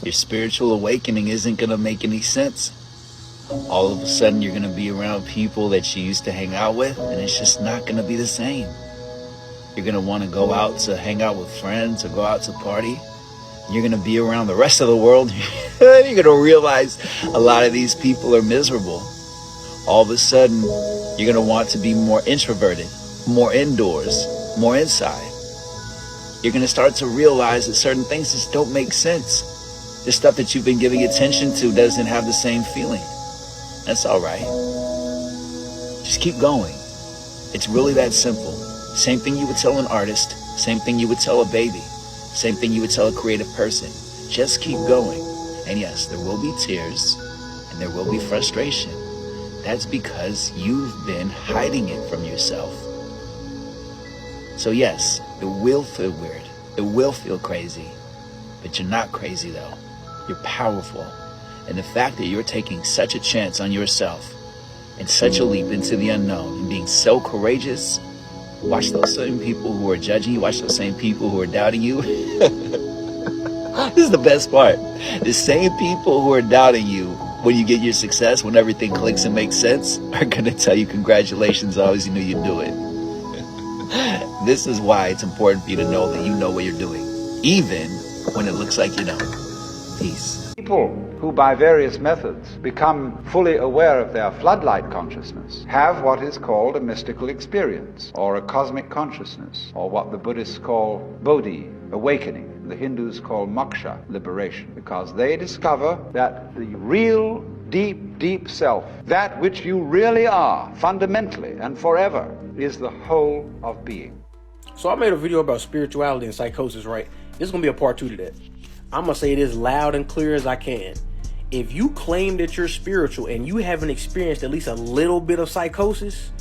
Your spiritual awakening isn't going to make any sense. All of a sudden, you're going to be around people that you used to hang out with, and it's just not going to be the same. You're going to want to go out to hang out with friends or go out to party. You're going to be around the rest of the world. You're going to realize a lot of these people are miserable. All of a sudden, you're going to want to be more introverted, more indoors, more inside. You're going to start to realize that certain things just don't make sense. The stuff that you've been giving attention to doesn't have the same feeling. That's all right. Just keep going. It's really that simple. Same thing you would tell an artist, same thing you would tell a baby, same thing you would tell a creative person. Just keep going. And yes, there will be tears and there will be frustration. That's because you've been hiding it from yourself. So yes, it will feel weird. It will feel crazy. But you're not crazy though. You're powerful. And the fact that you're taking such a chance on yourself and such a leap into the unknown and being so courageous, watch those same people who are judging you, watch those same people who are doubting you. This is the best part. The same people who are doubting you when you get your success, when everything clicks and makes sense, are going to tell you congratulations, I always knew you'd do it. This is why it's important for you to know that you know what you're doing, even when it looks like you don't. Peace. People who by various methods become fully aware of their floodlight consciousness have what is called a mystical experience, or a cosmic consciousness, or what the Buddhists call bodhi, awakening. The Hindus call moksha, liberation, because they discover that the real deep, deep self, that which you really are, fundamentally and forever, is the whole of being. So I made a video about spirituality and psychosis, right? This is going to be a part 2 to that. I'm going to say it as loud and clear as I can. If you claim that you're spiritual and you haven't experienced at least a little bit of psychosis,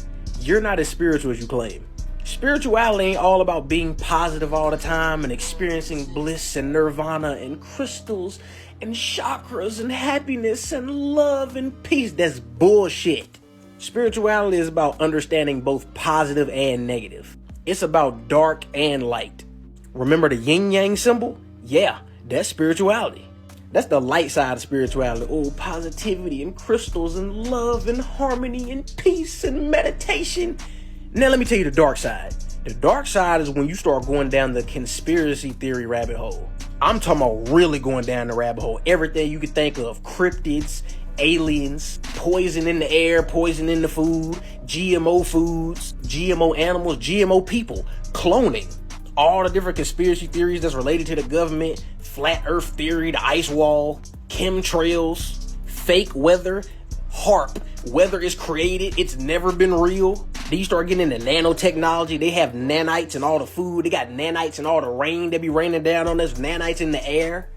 you're not as spiritual as you claim. Spirituality ain't all about being positive all the time and experiencing bliss and nirvana and crystals and chakras and happiness and love and peace. That's bullshit. Spirituality is about understanding both positive and negative. It's about dark and light. Remember the yin-yang symbol? Yeah, that's spirituality. That's the light side of spirituality. Oh, positivity and crystals and love and harmony and peace and meditation. Now let me tell you the dark side. The dark side is when you start going down the conspiracy theory rabbit hole. I'm talking about really going down the rabbit hole. Everything you could think of. Cryptids, aliens, poison in the air, poison in the food, GMO foods, GMO animals, GMO people, cloning. All the different conspiracy theories that's related to the government, flat earth theory, the ice wall, chemtrails, fake weather, HARP. Weather is created, it's never been real. Then you start getting into nanotechnology. They have nanites in all the food. They got nanites in all the rain that be raining down on us, nanites in the air.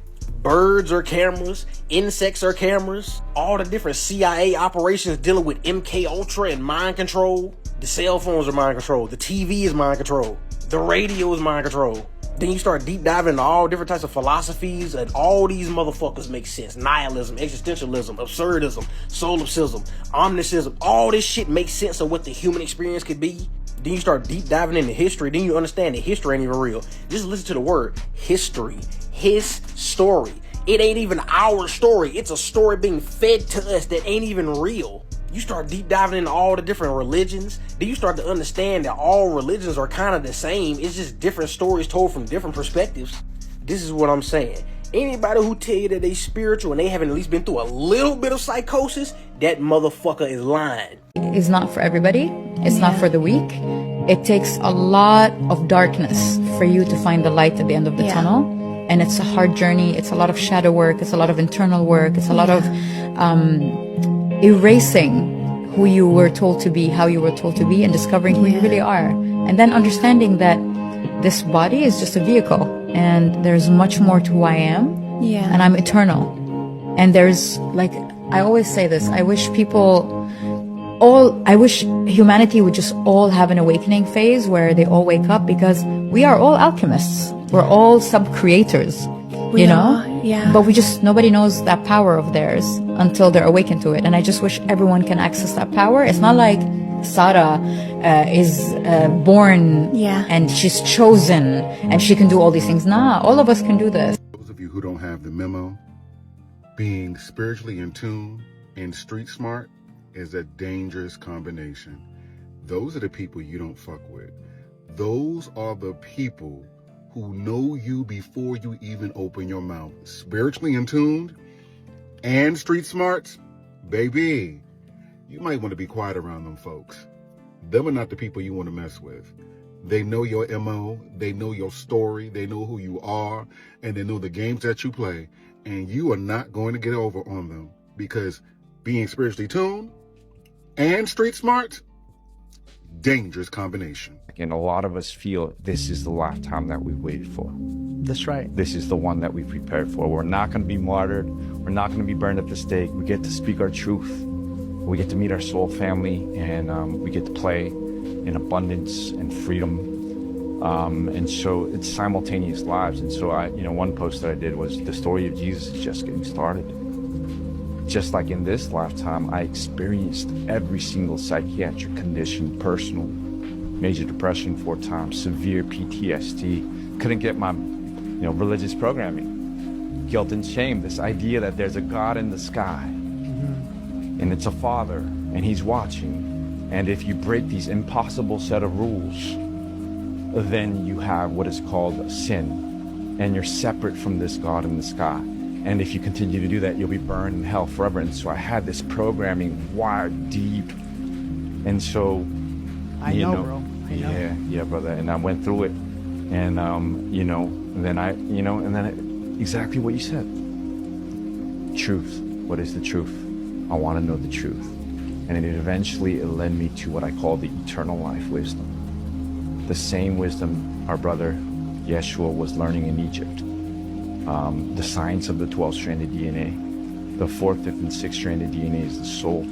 Birds are cameras, insects are cameras. All the different CIA operations dealing with MK Ultra and mind control. The cell phones are mind control. The TV is mind control. The radio is mind control. Then you start deep diving into all different types of philosophies, and all these motherfuckers make sense. Nihilism, existentialism, absurdism, solipsism, omniscism. All this shit makes sense of what the human experience could be. Then you start deep diving into history. Then you understand that history ain't even real. Just listen to the word history. His story. It ain't even our story. It's a story being fed to us that ain't even real. You start deep diving into all the different religions. Then you start to understand that all religions are kind of the same. It's just different stories told from different perspectives. This is what I'm saying. Anybody who tell you that they spiritual and they haven't at least been through a little bit of psychosis, that motherfucker is lying. It's not for everybody. It's not for the weak. It takes a lot of darkness for you to find the light at the end of the tunnel. And it's a hard journey. It's a lot of shadow work. It's a lot of internal work. It's a lot of erasing who you were told to be, how you were told to be, and discovering who you really are. And then understanding that this body is just a vehicle and there's much more to who I am. And I'm eternal. And there's, like, I always say this, I wish humanity would just all have an awakening phase where they all wake up, because we are all alchemists. We're all sub-creators, you know? But nobody knows that power of theirs until they're awakened to it. And I just wish everyone can access that power. It's not like Sarah is born and she's chosen and she can do all these things. Nah, all of us can do this. Those of you who don't have the memo, Being spiritually in tune and street smart is a dangerous combination. Those are the people you don't fuck with. Those are the people who know you before you even open your mouth. Spiritually in tune and street smarts, baby, you might want to be quiet around them folks. Them are not the people you want to mess with. They know your MO, they know your story, they know who you are, and they know the games that you play, and you are not going to get over on them, because being spiritually tuned and street smart, dangerous combination. And a lot of us feel this is the lifetime that we've waited for. That's right. This is the one that we prepared for. We're not going to be martyred. We're not going to be burned at the stake. We get to speak our truth. We get to meet our soul family, and we get to play in abundance and freedom. And so it's simultaneous lives. And so one post that I did was the story of Jesus is just getting started. Just like in this lifetime, I experienced every single psychiatric condition, personal, major depression 4 times, severe PTSD, couldn't get my religious programming, guilt and shame, this idea that there's a God in the sky, and it's a father, and he's watching. And if you break these impossible set of rules, then you have what is called sin, and you're separate from this God in the sky. And if you continue to do that, you'll be burned in hell forever. And so I had this programming wired deep. And so, I know, bro. I know. Yeah, brother. And I went through it. And, exactly what you said. Truth. What is the truth? I want to know the truth. And it led me to what I call the eternal life wisdom. The same wisdom our brother Yeshua was learning in Egypt. The science of the 12-stranded DNA. The 4th, 5th, and 6th stranded DNA is the soul.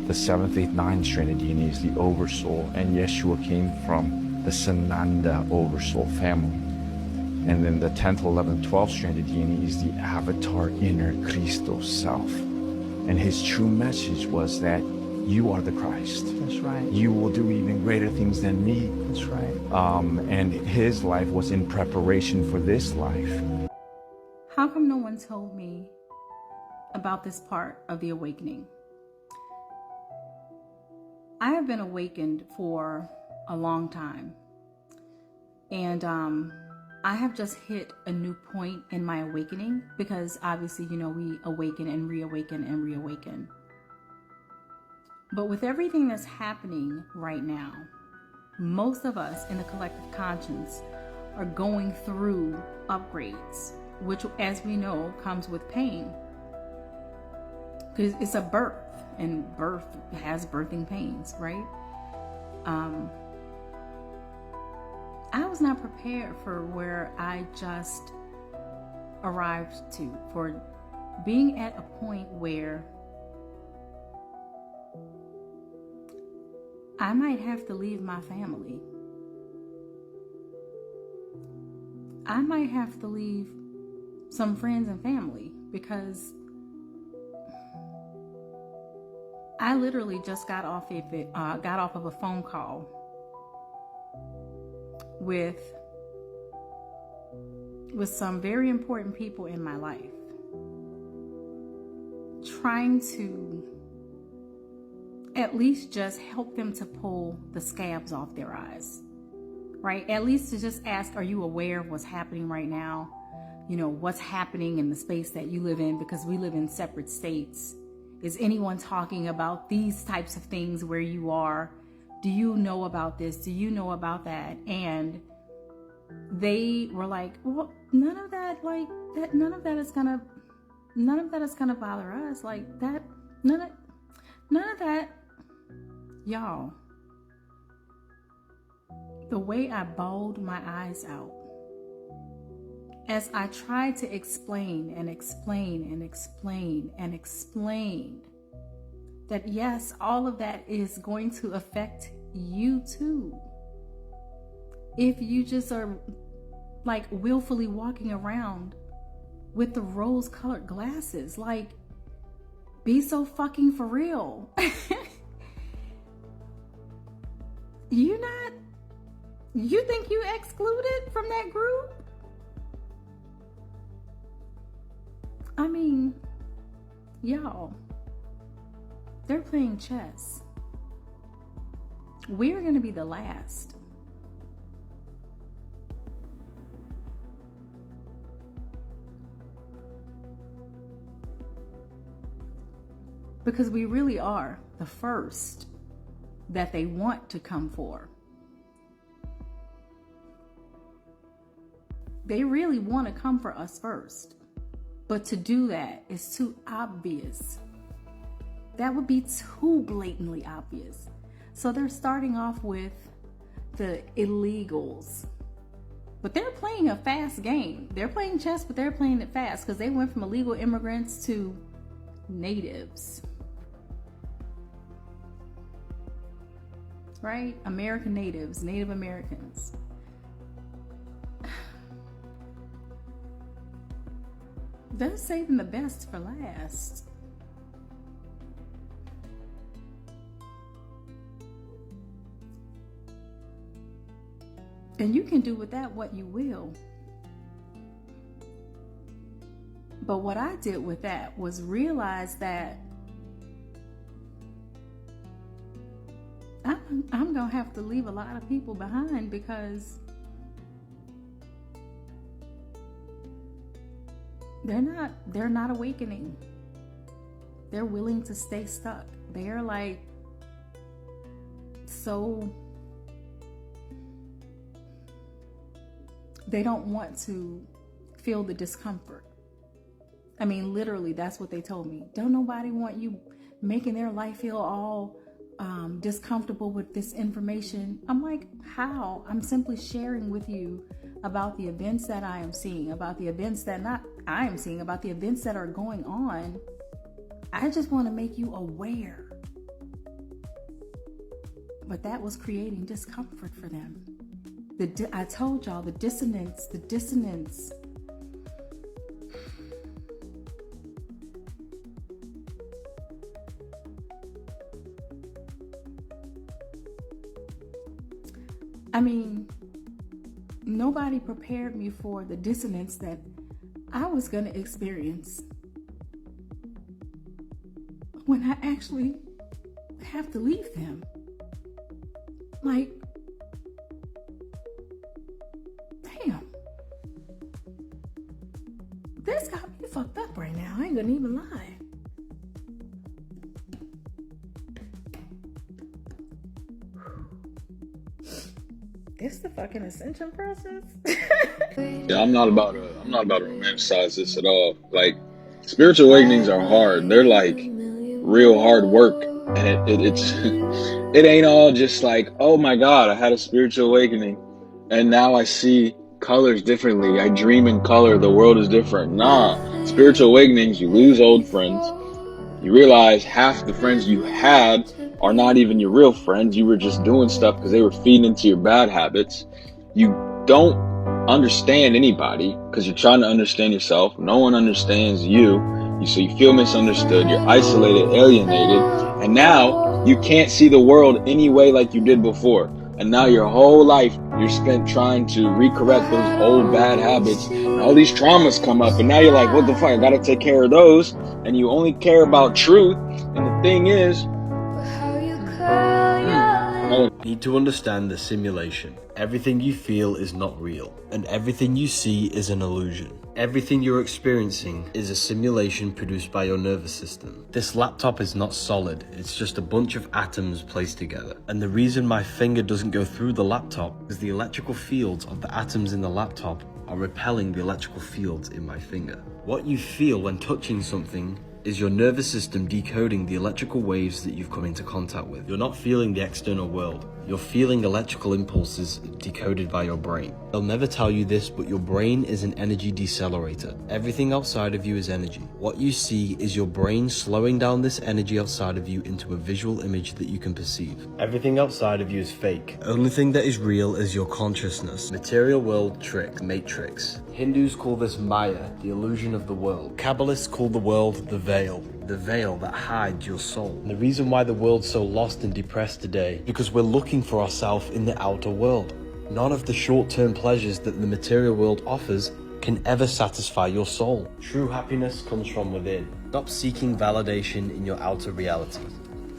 The 7th, 8th, 9th stranded DNA is the oversoul. And Yeshua came from the Sananda oversoul family. And then the 10th, 11th, 12th stranded DNA is the avatar inner Christos self. And his true message was that you are the Christ. That's right. You will do even greater things than me. That's right. And his life was in preparation for this life. How come no one told me about this part of the awakening? I have been awakened for a long time. And I have just hit a new point in my awakening, because obviously, we awaken and reawaken and reawaken. But with everything that's happening right now, most of us in the collective conscience are going through upgrades, which, as we know, comes with pain. Because it's a birth, and birth has birthing pains, right? I was not prepared for where I just arrived to, for being at a point where I might have to leave my family. I might have to leave some friends and family, because I literally just got off of a phone call with some very important people in my life, trying to at least just help them to pull the scabs off their eyes, right? At least to just ask, are you aware of what's happening right now? What's happening in the space that you live in, because we live in separate states. Is anyone talking about these types of things where you are? Do you know about this? Do you know about that? And they were like, well, none of that is gonna bother us. Like that, none of that. Y'all, the way I bawled my eyes out as I tried to explain that yes, all of that is going to affect you too. If you just are like willfully walking around with the rose-colored glasses, like, be so fucking for real. You think you excluded from that group? I mean, y'all, they're playing chess. We're going to be the last. Because we really are the first that they want to come for. They really want to come for us first. But to do that is too obvious. That would be too blatantly obvious. So they're starting off with the illegals. But they're playing a fast game. They're playing chess, but they're playing it fast because they went from illegal immigrants to natives. Right? American natives, Native Americans. They're saving the best for last. And you can do with that what you will. But what I did with that was realize that I'm going to have to leave a lot of people behind because they're not awakening. They're willing to stay stuck. They're like so they don't want to feel the discomfort. I mean, literally, that's what they told me. Don't nobody want you making their life feel all discomfortable with this information. I'm like, how? I'm simply sharing with you about the events that I am seeing, about the events that not I am seeing, about the events that are going on. I just want to make you aware. But that was creating discomfort for them. I told y'all the dissonance. I mean, nobody prepared me for the dissonance that I was going to experience when I actually have to leave them. Like, damn. This got me fucked up right now. I ain't gonna even lie. It's the fucking ascension process. Yeah, I'm not about to romanticize this at all. Like, spiritual awakenings are hard. They're like real hard work, and it's it ain't all just like, oh my God, I had a spiritual awakening, and now I see colors differently. I dream in color. The world is different. Nah, spiritual awakenings, you lose old friends. You realize half the friends you had are not even your real friends. You were just doing stuff because they were feeding into your bad habits. You don't understand anybody because you're trying to understand yourself. No one understands you. So you feel misunderstood. You're isolated, alienated. And now you can't see the world any way like you did before. And now your whole life you're spent trying to recorrect those old bad habits. And all these traumas come up. And now you're like, what the fuck? I got to take care of those. And you only care about truth. And the thing is, need to understand the simulation. Everything you feel is not real, and everything you see is an illusion. Everything you're experiencing is a simulation produced by your nervous system. This laptop is not solid, it's just a bunch of atoms placed together. And the reason my finger doesn't go through the laptop is the electrical fields of the atoms in the laptop are repelling the electrical fields in my finger. What you feel when touching something is your nervous system decoding the electrical waves that you've come into contact with. You're not feeling the external world. You're feeling electrical impulses decoded by your brain. They'll never tell you this, but your brain is an energy decelerator. Everything outside of you is energy. What you see is your brain slowing down this energy outside of you into a visual image that you can perceive. Everything outside of you is fake. The only thing that is real is your consciousness. Material world trick, matrix. Hindus call this Maya, the illusion of the world. Kabbalists call the world the veil that hides your soul. And the reason why the world's so lost and depressed today is because we're looking for ourselves in the outer world. None of the short-term pleasures that the material world offers can ever satisfy your soul. True happiness comes from within. Stop seeking validation in your outer reality.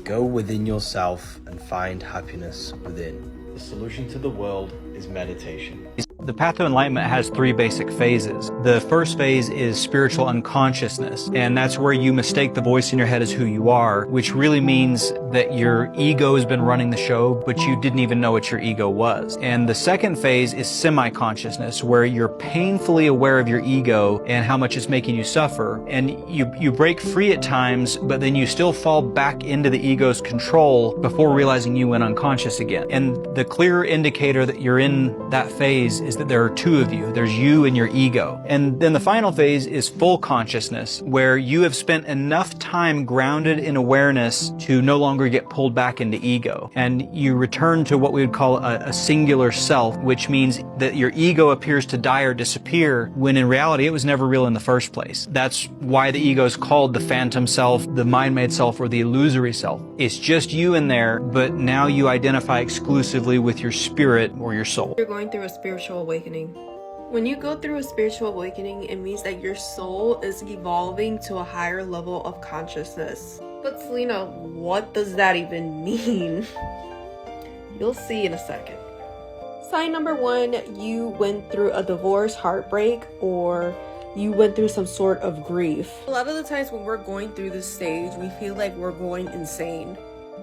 Go within yourself and find happiness within. The solution to the world is meditation. The path to enlightenment has 3 basic phases. The first phase is spiritual unconsciousness, and that's where you mistake the voice in your head as who you are, which really means that your ego has been running the show, but you didn't even know what your ego was. And the second phase is semi-consciousness, where you're painfully aware of your ego and how much it's making you suffer. And you break free at times, but then you still fall back into the ego's control before realizing you went unconscious again. And the clear indicator that you're in that phase is that there are 2 of you. There's you and your ego. And then the final phase is full consciousness, where you have spent enough time grounded in awareness to no longer get pulled back into ego. And you return to what we would call a singular self, which means that your ego appears to die or disappear, when in reality it was never real in the first place. That's why the ego is called the phantom self, the mind-made self, or the illusory self. It's just you in there, but now you identify exclusively with your spirit or your soul. You're going through a spiritual awakening. When you go through a spiritual awakening, it means that your soul is evolving to a higher level of consciousness. But Selena, what does that even mean? You'll see in a second. Sign number 1, you went through a divorce, heartbreak, or you went through some sort of grief. A lot of the times when we're going through this stage, we feel like we're going insane.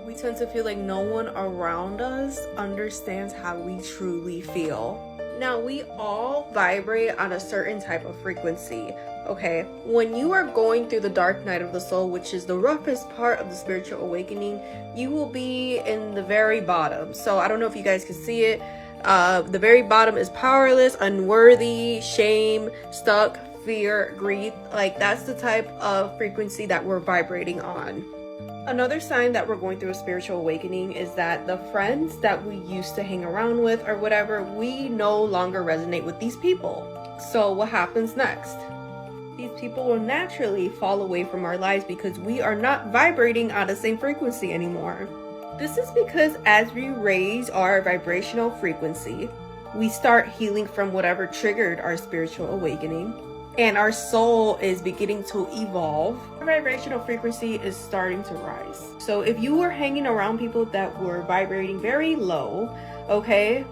We tend to feel like no one around us understands how we truly feel. Now, we all vibrate on a certain type of frequency, okay? When you are going through the dark night of the soul, which is the roughest part of the spiritual awakening, you will be in the very bottom. So I don't know if you guys can see it. The very bottom is powerless, unworthy, shame, stuck, fear, grief. Like, that's the type of frequency that we're vibrating on. Another sign that we're going through a spiritual awakening is that the friends that we used to hang around with or whatever, we no longer resonate with these people. So what happens next? These people will naturally fall away from our lives because we are not vibrating on the same frequency anymore. This is because as we raise our vibrational frequency, we start healing from whatever triggered our spiritual awakening. And our soul is beginning to evolve. Our vibrational frequency is starting to rise. So if you were hanging around people that were vibrating very low, okay,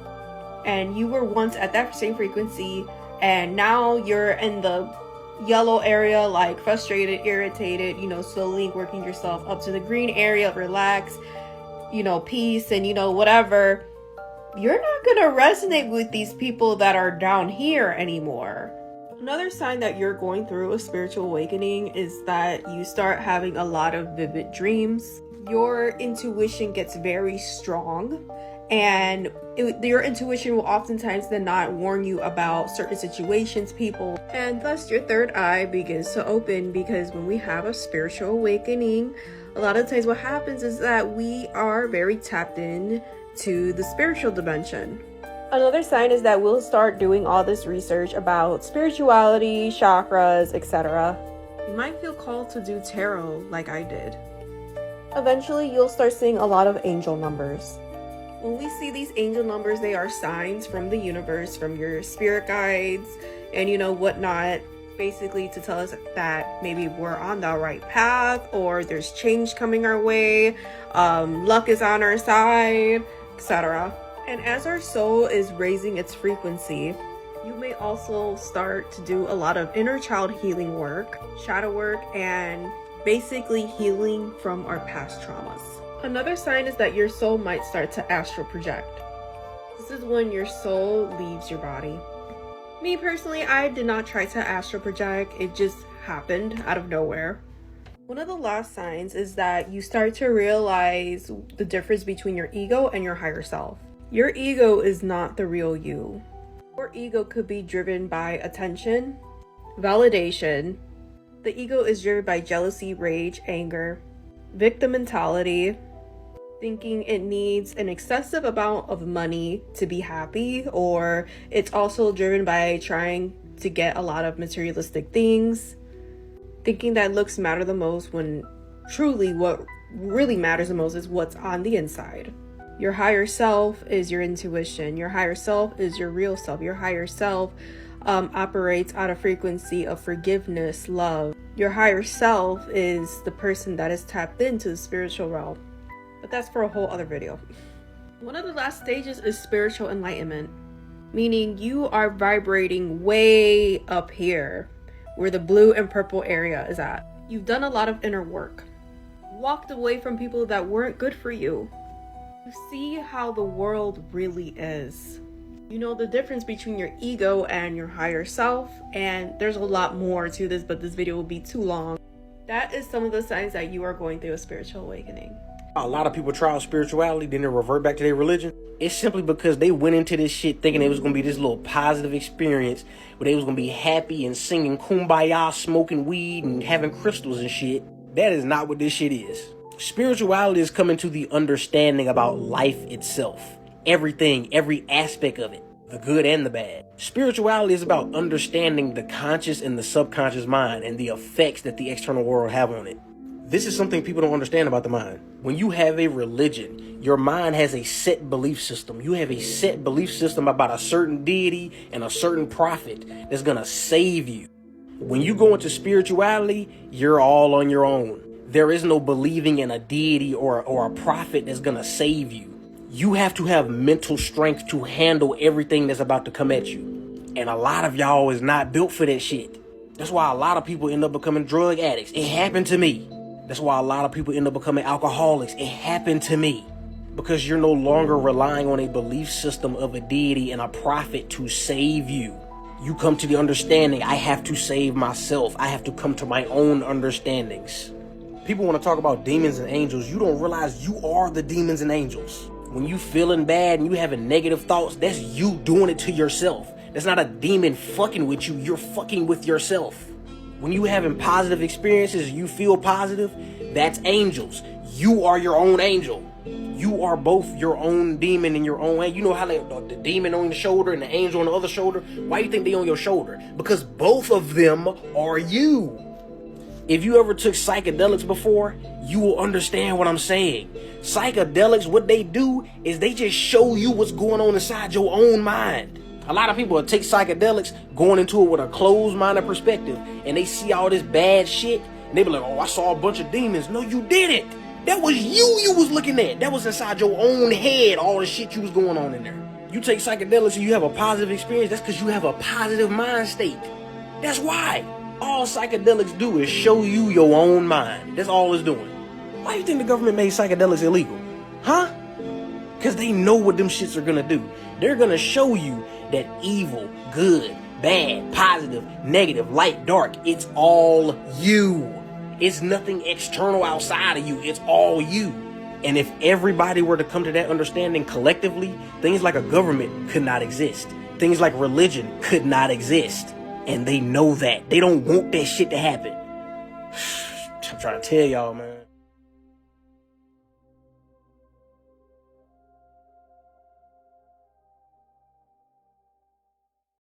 and you were once at that same frequency, and now you're in the yellow area, like frustrated, irritated, slowly working yourself up to the green area, relax, peace, and whatever, you're not gonna resonate with these people that are down here anymore. Another sign that you're going through a spiritual awakening is that you start having a lot of vivid dreams. Your intuition gets very strong, and your intuition will oftentimes then not warn you about certain situations, people, and thus your third eye begins to open, because when we have a spiritual awakening, a lot of times what happens is that we are very tapped in to the spiritual dimension. Another sign is that we'll start doing all this research about spirituality, chakras, etc. You might feel called to do tarot like I did. Eventually, you'll start seeing a lot of angel numbers. When we see these angel numbers, they are signs from the universe, from your spirit guides, and whatnot, basically to tell us that maybe we're on the right path, or there's change coming our way, luck is on our side, etc. And as our soul is raising its frequency, you may also start to do a lot of inner child healing work, shadow work, and basically healing from our past traumas. Another sign is that your soul might start to astral project. This is when your soul leaves your body. Me personally, I did not try to astral project. It just happened out of nowhere. One of the last signs is that you start to realize the difference between your ego and your higher self. Your ego is not the real you. Your ego could be driven by attention, validation. The ego is driven by jealousy, rage, anger, victim mentality, thinking it needs an excessive amount of money to be happy, or it's also driven by trying to get a lot of materialistic things, thinking that looks matter the most when truly what really matters the most is what's on the inside. Your higher self is your intuition. Your higher self is your real self. Your higher self operates at a frequency of forgiveness, love. Your higher self is the person that is tapped into the spiritual realm. But that's for a whole other video. One of the last stages is spiritual enlightenment, meaning you are vibrating way up here, where the blue and purple area is at. You've done a lot of inner work, walked away from people that weren't good for you. You see how the world really is. You know the difference between your ego and your higher self, and there's a lot more to this, but this video will be too long. That is some of the signs that you are going through a spiritual awakening. A lot of people try out spirituality, then they revert back to their religion. It's simply because they went into this shit thinking it was going to be this little positive experience where they was going to be happy and singing kumbaya, smoking weed and having crystals and shit. That is not what this shit is. Spirituality is coming to the understanding about life itself. Everything, every aspect of it, the good and the bad. Spirituality is about understanding the conscious and the subconscious mind and the effects that the external world have on it. This is something people don't understand about the mind. When you have a religion, your mind has a set belief system. You have a set belief system about a certain deity and a certain prophet that's gonna save you. When you go into spirituality, you're all on your own. There is no believing in a deity or a prophet that's gonna save you. You have to have mental strength to handle everything that's about to come at you. And a lot of y'all is not built for that shit. That's why a lot of people end up becoming drug addicts. It happened to me. That's why a lot of people end up becoming alcoholics. It happened to me. Because you're no longer relying on a belief system of a deity and a prophet to save you. You come to the understanding, I have to save myself. I have to come to my own understandings. People want to talk about demons and angels. You don't realize you are the demons and angels. When you feeling bad and you having negative thoughts, that's you doing it to yourself. That's not a demon fucking with you. You're fucking with yourself. When you having positive experiences, you feel positive, that's angels. You are your own angel. You are both your own demon and your own angel. You know how the demon on the shoulder and the angel on the other shoulder? Why do you think they on your shoulder? Because both of them are you. If you ever took psychedelics before, you will understand what I'm saying. Psychedelics, what they do is they just show you what's going on inside your own mind. A lot of people will take psychedelics going into it with a closed-minded perspective, and they see all this bad shit, and they be like, oh, I saw a bunch of demons. No, you didn't. That was you was looking at. That was inside your own head, all the shit you was going on in there. You take psychedelics and you have a positive experience, that's because you have a positive mind state. That's why. All psychedelics do is show you your own mind. That's all it's doing. Why do you think the government made psychedelics illegal? Huh? Because they know what them shits are gonna do. They're gonna show you that evil, good, bad, positive, negative, light, dark, it's all you. It's nothing external outside of you. It's all you. And if everybody were to come to that understanding collectively, things like a government could not exist. Things like religion could not exist. And they know that. They don't want that shit to happen. I'm trying to tell y'all, man.